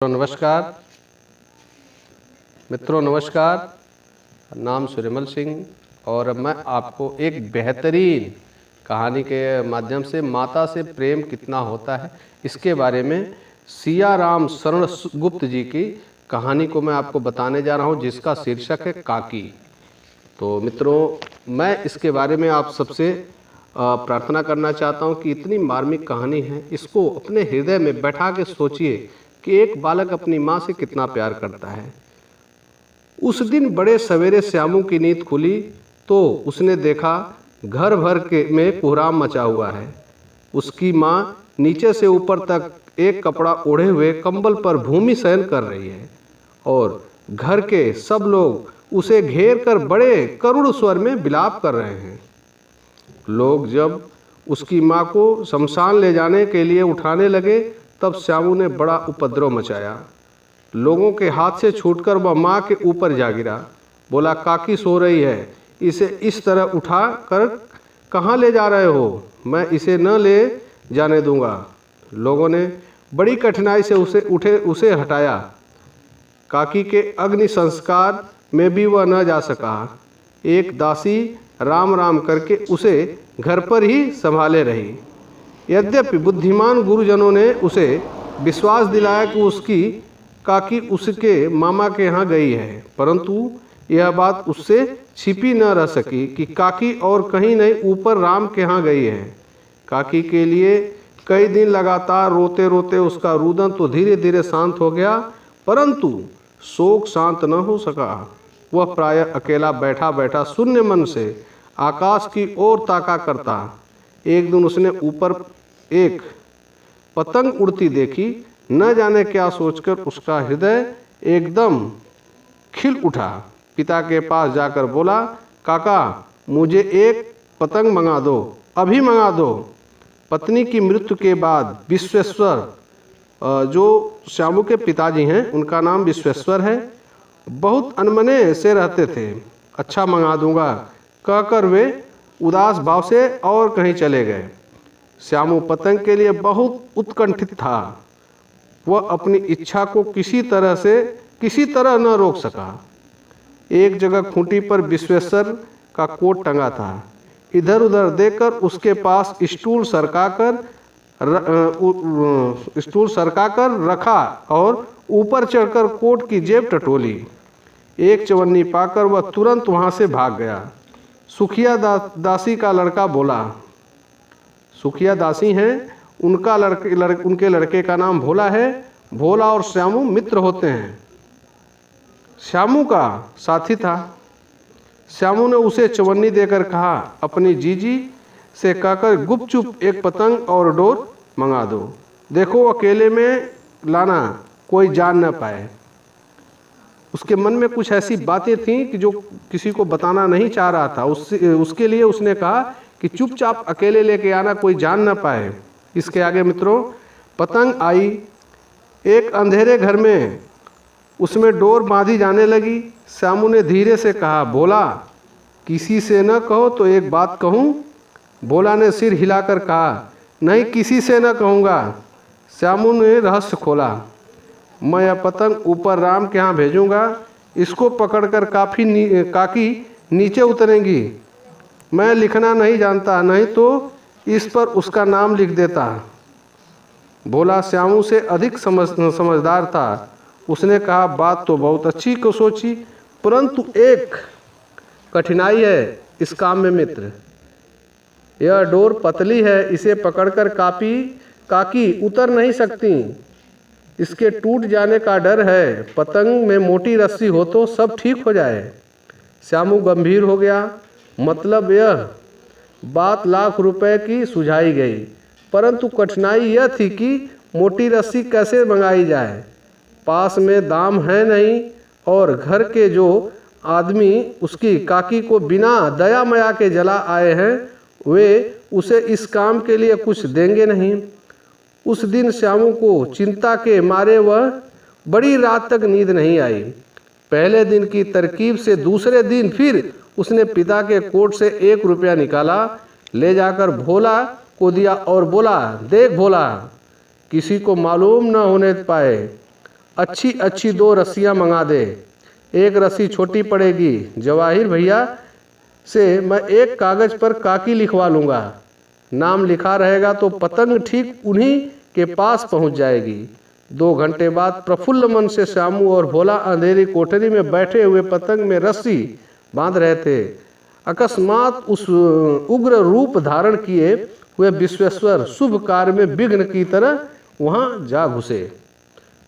नमस्कार मित्रों, नमस्कार। नाम सुरिमल सिंह और मैं आपको एक बेहतरीन कहानी के माध्यम से माता से प्रेम कितना होता है इसके बारे में सिया राम शरण गुप्त जी की कहानी को मैं आपको बताने जा रहा हूं, जिसका शीर्षक है काकी। तो मित्रों, मैं इसके बारे में आप सबसे प्रार्थना करना चाहता हूं कि इतनी मार्मिक कहानी है, इसको अपने हृदय में बैठा के सोचिए कि एक बालक अपनी माँ से कितना प्यार करता है। उस दिन बड़े सवेरे श्यामू की नींद खुली तो उसने देखा घर भर के में कोहराम मचा हुआ है। उसकी माँ नीचे से ऊपर तक एक कपड़ा ओढ़े हुए कंबल पर भूमि शयन कर रही है और घर के सब लोग उसे घेर कर बड़े करुण स्वर में विलाप कर रहे हैं। लोग जब उसकी माँ को शमशान ले जाने के लिए उठाने लगे तब श्यामू ने बड़ा उपद्रव मचाया। लोगों के हाथ से छूटकर वह माँ के ऊपर जा गिरा। बोला, काकी सो रही है, इसे इस तरह उठा कर कहाँ ले जा रहे हो? मैं इसे न ले जाने दूंगा। लोगों ने बड़ी कठिनाई से उसे हटाया। काकी के अग्नि संस्कार में भी वह न जा सका। एक दासी राम राम करके उसे घर पर ही संभाले रही। यद्यपि बुद्धिमान गुरुजनों ने उसे विश्वास दिलाया कि उसकी काकी उसके मामा के यहाँ गई है, परंतु यह बात उससे छिपी न रह सकी कि काकी और कहीं नहीं ऊपर राम के यहाँ गई है। काकी के लिए कई दिन लगातार रोते रोते उसका रुदन तो धीरे धीरे शांत हो गया, परंतु शोक शांत न हो सका। वह प्रायः अकेला बैठा बैठा शून्य मन से आकाश की ओर ताका करता। एक दिन उसने ऊपर एक पतंग उड़ती देखी। न जाने क्या सोचकर उसका हृदय एकदम खिल उठा। पिता के पास जाकर बोला, काका मुझे एक पतंग मंगा दो, अभी मंगा दो। पत्नी की मृत्यु के बाद विश्वेश्वर, जो श्यामू के पिताजी हैं, उनका नाम विश्वेश्वर है, बहुत अनमने से रहते थे। अच्छा मंगा दूंगा कहकर वे उदास भाव से और कहीं चले गए। श्यामू पतंग के लिए बहुत उत्कंठित था। वह अपनी इच्छा को किसी तरह न रोक सका। एक जगह खूंटी पर विश्वेश्वर का कोट टंगा था। इधर उधर देखकर उसके पास स्टूल सरकाकर रखा और ऊपर चढ़कर कोट की जेब टटोली। एक चवन्नी पाकर वह तुरंत वहां से भाग गया। सुखिया दासी का लड़का बोला, सुखिया दासी हैं, उनके लड़के का नाम भोला है। भोला और श्यामू मित्र होते हैं। श्यामू का साथी था। श्यामू ने उसे चवन्नी देकर कहा, अपनी जीजी से कहकर गुपचुप एक पतंग और डोर मंगा दो। देखो अकेले में लाना, कोई जान न पाए। उसके मन में कुछ ऐसी बातें थीं कि जो किसी को बताना नहीं चाह रहा था। उसके लिए उसने कहा कि चुपचाप अकेले लेके आना, कोई जान न पाए। इसके आगे मित्रों, पतंग आई। एक अंधेरे घर में उसमें डोर बांधी जाने लगी। श्यामू ने धीरे से कहा, भोला किसी से न कहो तो एक बात कहूँ? भोला ने सिर हिलाकर कहा, नहीं किसी से न कहूँगा। श्यामू ने रहस्य खोला, मैं यह पतंग ऊपर राम के यहाँ भेजूँगा। इसको पकड़कर काकी नीचे उतरेंगी। मैं लिखना नहीं जानता, नहीं तो इस पर उसका नाम लिख देता। भोला श्यामू से अधिक समझदार था। उसने कहा, बात तो बहुत अच्छी को सोची, परंतु एक कठिनाई है इस काम में मित्र। यह डोर पतली है, इसे पकड़कर काकी उतर नहीं सकती। इसके टूट जाने का डर है। पतंग में मोटी रस्सी हो तो सब ठीक हो जाए। श्यामू गंभीर हो गया। मतलब यह बात लाख रुपए की सुझाई गई, परंतु कठिनाई यह थी कि मोटी रस्सी कैसे मंगाई जाए। पास में दाम है नहीं और घर के जो आदमी उसकी काकी को बिना दया मया के जला आए हैं, वे उसे इस काम के लिए कुछ देंगे नहीं। उस दिन श्यामू को चिंता के मारे वह बड़ी रात तक नींद नहीं आई। पहले दिन की तरकीब से दूसरे दिन फिर उसने पिता के कोट से 1 रुपया निकाला, ले जाकर भोला को दिया और बोला, देख भोला, किसी को मालूम न होने पाए, अच्छी अच्छी 2 रस्सियाँ मंगा दे, एक रस्सी छोटी पड़ेगी। जवाहिर भैया से मैं एक कागज़ पर काकी लिखवा लूँगा, नाम लिखा रहेगा तो पतंग ठीक उन्हीं के पास पहुँच जाएगी। 2 घंटे बाद प्रफुल्ल मन से श्यामू और भोला अंधेरी कोठरी में बैठे हुए पतंग में रस्सी बांध रहे थे। अकस्मात उस उग्र रूप धारण किए हुए विश्वेश्वर शुभ कार्य में विघ्न की तरह वहाँ जा घुसे।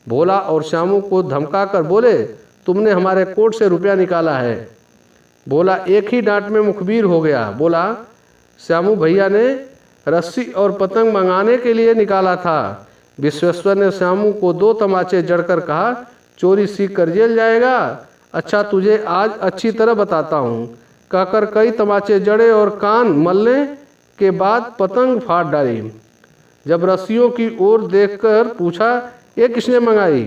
भोला और श्यामू को धमकाकर बोले, तुमने हमारे कोट से रुपया निकाला है। भोला एक ही डांट में मुखबिर हो गया, बोला, श्यामू भैया ने रस्सी और पतंग मंगाने के लिए निकाला था। विश्वेश्वर ने श्यामू को 2 तमाचे जड़कर कहा, चोरी सीख कर जेल जाएगा। अच्छा तुझे आज अच्छी तरह बताता हूँ। कहकर कई तमाचे जड़े और कान मलने के बाद पतंग फाड़ डाली। जब रस्सियों की ओर देखकर पूछा, ये किसने मंगाई?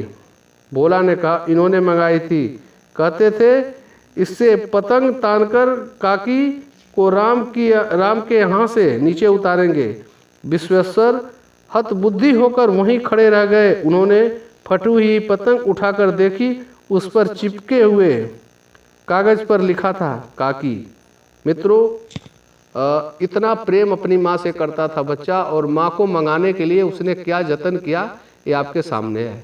भोला ने कहा, इन्होंने मंगाई थी। कहते थे इससे पतंग तानकर काकी को राम के यहाँ से नीचे उतारेंगे। विश्वेश्वर हतबुद्धि होकर वहीं खड़े रह गए। उन्होंने फटी हुई पतंग उठाकर देखी, उस पर चिपके हुए कागज़ पर लिखा था काकी। मित्रों, इतना प्रेम अपनी माँ से करता था बच्चा, और माँ को मंगाने के लिए उसने क्या जतन किया ये आपके सामने है।